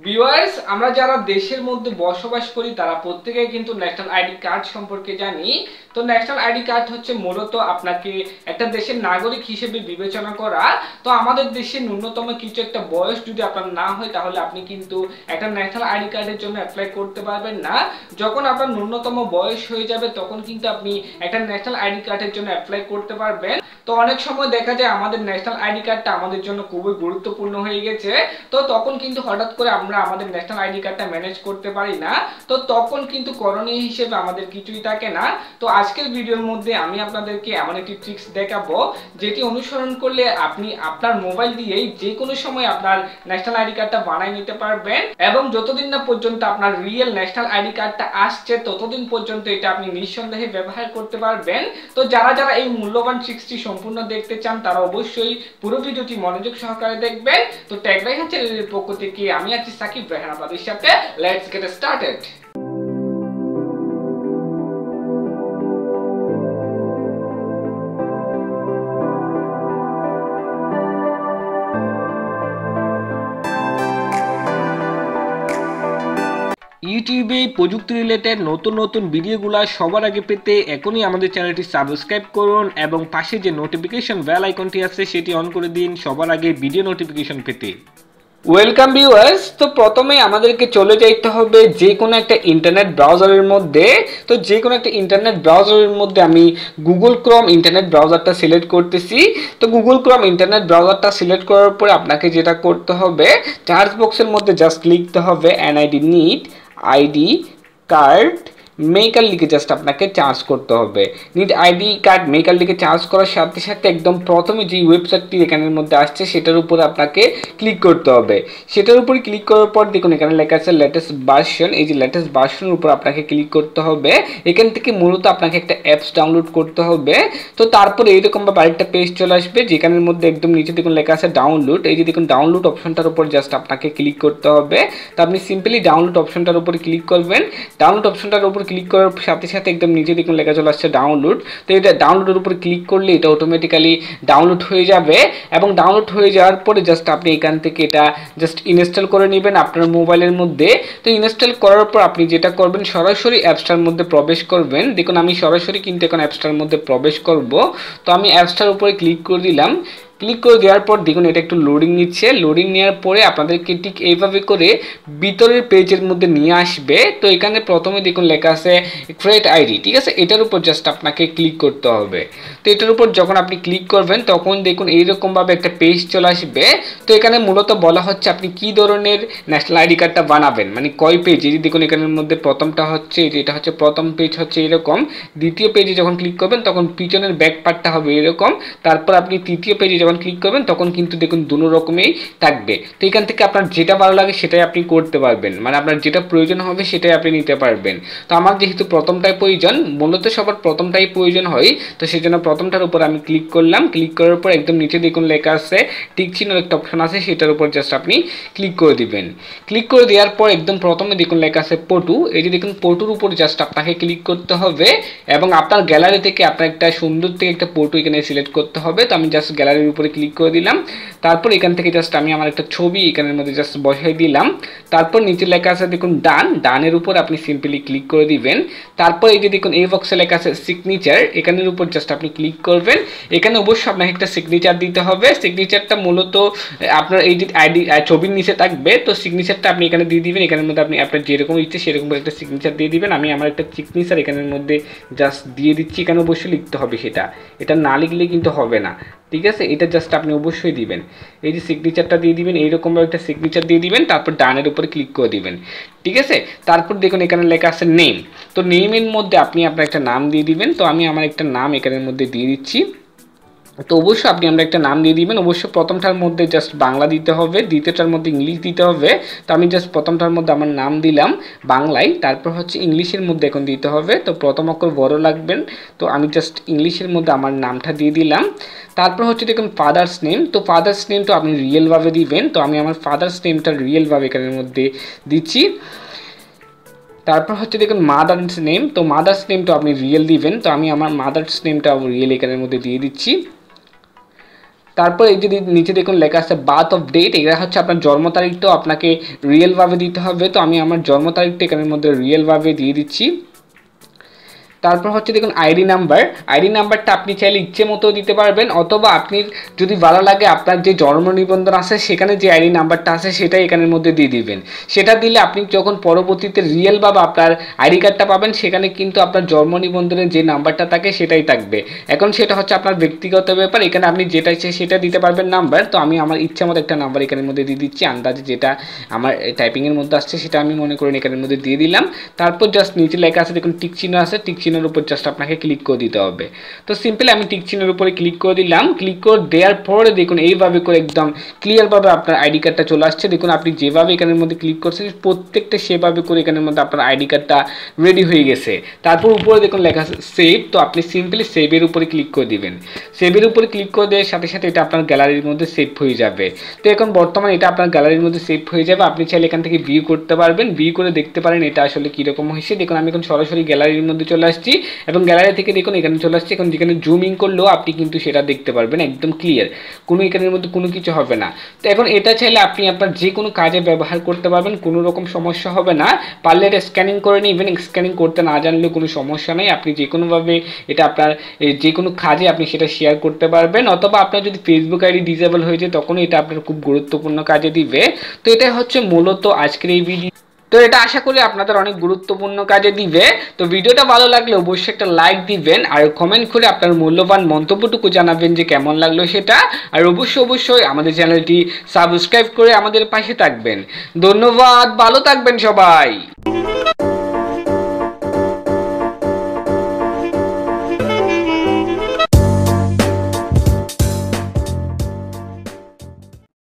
Viewers, আমরা যারা দেশের মধ্যে বসবাস করি তারা প্রত্যেকেই কিন্তু ন্যাশনাল আইডি কার্ড সম্পর্কে জানি। তো ন্যাশনাল আইডি কার্ড হচ্ছে মূলত আপনাকে একটা দেশের নাগরিক হিসেবে বিবেচনা করা। তো আমাদের দেশে ন্যূনতম কিছু একটা বয়স যদি আপনার না হয় তাহলে আপনি কিন্তু একটা ন্যাশনাল আইডি কার্ডের জন্য অ্যাপ্লাই করতে পারবেন না। যখন আপনার ন্যূনতম বয়স হয়ে যাবে তখন কিন্তু আপনি একটা ন্যাশনাল আইডি কার্ডের জন্য অ্যাপ্লাই করতে পারবেন। তো অনেক সময় দেখা যায় আমাদের ন্যাশনাল আইডি কার্ডটা আমাদের জন্য খুবই গুরুত্বপূর্ণ হয়ে গেছে। তো তখন কিন্তু হঠাৎ করে আমরা আমাদের ন্যাশনাল আইডি কার্ডটা ম্যানেজ করতে পারি না। তো তখন কিন্তু করণীয় হিসেবে আমাদের কিছুই থাকে না। তো আজকের ভিডিওর মধ্যে আমি আপনাদেরকে এমন একটি ট্রিক্স দেখাবো যেটি অনুসরণ করলে আপনি আপনার মোবাইল দিয়েই যে কোনো সময় আপনার ন্যাশনাল আইডি কার্ডটা বানিয়ে নিতে পারবেন এবং যতদিন না পর্যন্ত আপনার রিয়েল ন্যাশনাল আইডি কার্ডটা আসছে ততদিন পর্যন্ত এটা আপনি নিঃসন্দেহে ব্যবহার করতে পারবেন। তো যারা যারা এই মূল্যবান ট্রিক্সটি সম্পূর্ণ দেখতে চান তারা অবশ্যই পুরো ভিডিওটি মনোযোগ সহকারে দেখবেন। তো টেক রাইহান চ্যানেলের পক্ষ থেকে আমি আছি সাকিব রায়হান আপনাদের সাথে। Let's get started. ইউটিউবে প্রযুক্তি রিলেটেড নতুন নতুন ভিডিওগুলো সবার আগে পেতে এখনই আমাদের চ্যানেলটি সাবস্ক্রাইব করুন এবং পাশে যে নোটিফিকেশন বেল আইকনটি আছে সেটি অন করে দিন সবার আগে ভিডিও নোটিফিকেশন পেতে। ওয়েলকাম ভিউয়ার্স, তো প্রথমে আমাদেরকে চলে যাইতে হবে যে কোনো একটা ইন্টারনেট ব্রাউজারের মধ্যে। তো যে কোনো একটা ইন্টারনেট ব্রাউজারের মধ্যে আমি গুগল ক্রোম ইন্টারনেট ব্রাউজারটা সিলেক্ট করতেছি। তো গুগল ক্রোম ইন্টারনেট ব্রাউজারটা সিলেক্ট করার পরে আপনাকে যেটা করতে হবে সার্চ বক্সের মধ্যে জাস্ট লিখতে হবে NID need ID card maker লিখে জাস্ট আপনাকে চার্জ করতে হবে। নিড আইডি কার্ড মেকার লিখে চার্জ করার সাথে সাথে একদম প্রথমে যে ওয়েবসাইটটি এখানের মধ্যে আসছে সেটার উপর আপনাকে ক্লিক করতে হবে। সেটার উপরে ক্লিক করার পর দেখুন এখানে লেখা আছে লেটেস্ট ভার্সন। এই যে লেটেস্ট ভার্সনের উপর আপনাকে ক্লিক করতে হবে। এখান থেকে মূলত আপনাকে একটা অ্যাপস ডাউনলোড করতে হবে। তো তারপরে এইরকমভাবে আরেকটা পেজ চলে আসবে যেখানের মধ্যে একদম নিচে দেখুন লেখা আছে ডাউনলোড। এই যে দেখুন ডাউনলোড অপশনটার উপর জাস্ট আপনাকে ক্লিক করতে হবে। তো আপনি সিম্পলি ডাউনলোড অপশনটার উপর ক্লিক করবেন। ডাউনলোড অপশনটার উপর ক্লিক করার সাথে সাথে একদম নিচে দেখুন লেখা চলে আসছে ডাউনলোড। তো এটা ডাউনলোডের উপর ক্লিক করলে এটা অটোমেটিক্যালি ডাউনলোড হয়ে যাবে এবং ডাউনলোড হয়ে যাওয়ার পরে জাস্ট আপনি এখান থেকে এটা জাস্ট ইনস্টল করে নেবেন আপনার মোবাইলের মধ্যে। তো ইনস্টল করার পর আপনি যেটা করবেন সরাসরি অ্যাপসটার মধ্যে প্রবেশ করবেন। দেখুন আমি সরাসরি কিন্তু এখন অ্যাপসটার মধ্যে প্রবেশ করব। তো আমি অ্যাপসটার উপরে ক্লিক করে দিলাম। ক্লিক করে দেওয়ার পর দেখুন এটা একটু লোডিং নিচ্ছে। লোডিং নেওয়ার পরে আপনাদেরকে ঠিক এইভাবে করে ভিতরের পেজের মধ্যে নিয়ে আসবে। তো এখানে প্রথমে দেখুন লেখা আছে ক্রিয়েট আইডি, ঠিক আছে, এটার উপর জাস্ট আপনাকে ক্লিক করতে হবে। তো এটার উপর যখন আপনি ক্লিক করবেন তখন দেখুন এইরকমভাবে একটা পেজ চলে আসবে। তো এখানে মূলত বলা হচ্ছে আপনি কি ধরনের ন্যাশনাল আইডি কার্ডটা বানাবেন, মানে কয় পেজ। এই যে দেখুন এখানের মধ্যে প্রথমটা হচ্ছে এটা হচ্ছে প্রথম পেজ হচ্ছে এরকম। দ্বিতীয় পেজে যখন ক্লিক করবেন তখন পিছনের ব্যাক পার্টটা হবে এরকম। তারপর আপনি তৃতীয় পেজে যখন ক্লিক করবেন তখন কিন্তু দেখুন দুটো রকমেই থাকবে। তো এখান থেকে আপনার যেটা ভালো লাগে সেটাই আপনি করতে পারবেন, মানে আপনার যেটা প্রয়োজন হবে সেটাই আপনি নিতে পারবেন। তো আমার যেহেতু প্রথমটাই প্রয়োজন, মূলত সবার প্রথমটাই প্রয়োজন হয়, তো সেই জন্য প্রথমটার উপর আমি ক্লিক করলাম। ক্লিক করার পর একদম নিচে দেখুন লেখা আছে টিক চিহ্ন একটা অপশন আছে, সেটার উপর জাস্ট আপনি ক্লিক করে দিবেন। ক্লিক করে দেওয়ার পর একদম প্রথমে দেখুন লেখা আছে ফটো। এই যে দেখুন ফটোর উপর জাস্ট আপনাকে ক্লিক করতে হবে এবং আপনার গ্যালারি থেকে আপনার একটা সুন্দর থেকে একটা ফটো এখানে সিলেক্ট করতে হবে। তো আমি জাস্ট গ্যালারির উপরে ক্লিক করে দিলাম। তারপর এখান থেকে জাস্ট আমি আমার একটা ছবি এখানের মধ্যে জাস্ট বসাই দিলাম। তারপর নিচে লেখা আছে দেখুন ডান, ডানের উপর আপনি সিম্পলি ক্লিক করে দিবেন। তারপর এই যে দেখুন এই বক্সে লেখা আছে সিগনেচার, এখানের উপর জাস্ট আপনি ক্লিক করবেন। এখানে অবশ্যই আপনাকে একটা সিগনেচার দিতে হবে। সিগনেচারটা মূলত আপনার এই যে আইডি ছবির নিচে থাকবে। তো সিগনেচারটা আপনি এখানে দিয়ে দিবেন। এখানের মধ্যে আপনি আপনার যেরকম ইচ্ছে সেরকম একটা সিগনেচার দিয়ে দিবেন। আমি আমার একটা সিগনেচার এখানের মধ্যে জাস্ট দিয়ে দিচ্ছি। এখানে অবশ্যই লিখতে হবে সেটা, এটা না লিখলে কিন্তু হবে না, ঠিক আছে। এটা জাস্ট আপনি অবশ্যই দিবেন। এই যে সিগনেচারটা দিয়ে দিবেন, এইরকমভাবে একটা সিগনেচার দিয়ে দিবেন। তারপর ডানের উপরে ক্লিক করে দিবেন, ঠিক আছে। তারপর দেখুন এখানে লেখা আছে নেম। তো নেমের মধ্যে আপনি আপনার একটা নাম দিয়ে দিবেন। তো আমি আমার একটা নাম এখানের মধ্যে দিয়ে দিচ্ছি। তো অবশ্যই আপনি আমরা একটা নাম দিয়ে দিবেন। অবশ্যই প্রথমটার মধ্যে জাস্ট বাংলা দিতে হবে, দ্বিতীয়টার মধ্যে ইংলিশ দিতে হবে। তো আমি জাস্ট প্রথমটার মধ্যে আমার নাম দিলাম বাংলায়, তারপর হচ্ছে ইংলিশের মধ্যে এখন দিতে হবে। তো প্রথম অক্ষর বড় লাগবেন, তো আমি জাস্ট ইংলিশের মধ্যে আমার নামটা দিয়ে দিলাম। তারপর হচ্ছে দেখুন ফাদার্স নেম। তো ফাদার্স নেম তো আপনি রিয়েলভাবে দিবেন। তো আমি আমার ফাদার্স নেমটা রিয়েলভাবে এখানের মধ্যে দিচ্ছি। তারপর হচ্ছে দেখুন মাদার্স নেম। তো মাদার্স নেমটা আপনি রিয়েল দিবেন। তো আমি আমার মাদার্স নেমটা রিয়েল এখানের মধ্যে দিয়ে দিচ্ছি। তারপর এই যে নিচে দেখুন লেখা আছে বার্থ অফ ডেট, এটা হচ্ছে আপনার জন্ম তারিখটাও আপনাকে রিয়েলভাবে দিতে হবে। তো আমি আমার জন্ম তারিখটা এখানের মধ্যে রিয়েলভাবে দিয়ে দিচ্ছি। তারপর হচ্ছে দেখুন আইডি নাম্বারটা আপনি চাইলে ইচ্ছে মতো দিতে পারবেন, অথবা আপনি যদি ভালো লাগে আপনার যে জন্ম নিবন্ধন আছে সেখানে যে আইডি নাম্বারটা আছে সেটাই এখানের মধ্যে দিয়ে দিবেন। সেটা দিলে আপনি যখন পরবর্তীতে রিয়েলভাবে আপনার আইডি কার্ডটা পাবেন সেখানে কিন্তু আপনার জন্ম নিবন্ধনের যে নাম্বারটা থাকে সেটাই থাকবে। এখন সেটা হচ্ছে আপনার ব্যক্তিগত ব্যাপার, এখানে আপনি যেটা ইচ্ছে সেটা দিতে পারবেন নাম্বার। তো আমি আমার ইচ্ছা মতো একটা নাম্বার এখানের মধ্যে দিয়ে দিচ্ছি, আন্দাজে যেটা আমার টাইপিংয়ের মধ্যে আসছে সেটা আমি মনে করি এখানের মধ্যে দিয়ে দিলাম। তারপর জাস্ট নিচে লেখা আছে দেখুন টিক চিহ্ন আছে, টিক চিহ্নের উপর জাস্ট আপনাকে ক্লিক করে দিতে হবে। তো সিম্পলি আমি টিক চিহ্নের উপরে ক্লিক করে দিলাম। ক্লিক করে দেওয়ার পরে দেখুন এইভাবে করে একদম ক্লিয়ারভাবে আপনার আইডি কার্ডটা চলে আসছে। দেখুন আপনি যেভাবে এখানের মধ্যে ক্লিক করছেন প্রত্যেকটা সেভাবে করে এখানের মধ্যে আপনার আইডি কার্ডটা রেডি হয়ে গেছে। তারপর উপরে দেখুন লেখা আছে সেভ, তো আপনি সিম্পলি সেভের উপরে ক্লিক করে দিবেন। সেভের উপরে ক্লিক করে দেওয়ার সাথে সাথে এটা আপনার গ্যালারির মধ্যে সেভ হয়ে যাবে। তো এখন বর্তমানে এটা আপনার গ্যালারির মধ্যে সেভ হয়ে যাবে। আপনি চাইলে এখান থেকে ভিউ করতে পারবেন, ভিউ করে দেখতে পারেন এটা আসলে কীরকম হয়েছে। দেখুন আমি এখন সরাসরি গ্যালারির মধ্যে চলে আসছি এবং গ্যালারি থেকে দেখুন এখানে চলে আসছে। এখন যেখানে জুমিং করলেও আপনি কিন্তু সেটা দেখতে পারবেন একদম ক্লিয়ার, কোনো এখানের মধ্যে কোনো কিছু হবে না। তো এখন এটা চাইলে আপনি আপনার যে কোনো কাজে ব্যবহার করতে পারবেন, কোনো রকম সমস্যা হবে না। পারলে এটা স্ক্যানিং করে নিবেন, স্ক্যানিং করতে না জানলেও কোনো সমস্যা নেই। আপনি যে কোনোভাবে এটা আপনার যে কোনো কাজে আপনি সেটা শেয়ার করতে পারবেন, অথবা আপনার যদি ফেসবুক আইডি ডিসেবল হয়ে যায় তখন এটা আপনার খুব গুরুত্বপূর্ণ কাজে দিবে। তো এটাই হচ্ছে মূলত আজকের এই ভিডিও। তো এটা আশা করি আপনাদের অনেক গুরুত্বপূর্ণ কাজে দিবে। তো ভিডিওটা ভালো লাগলে অবশ্যই একটা লাইক দিবেন আর কমেন্ট করে আপনার মূল্যবান মন্তব্যটুকু জানাবেন যে কেমন লাগলো সেটা। আর অবশ্যই আমাদের চ্যানেলটি সাবস্ক্রাইব করে আমাদের পাশে থাকবেন। ধন্যবাদ, ভালো থাকবেন সবাই।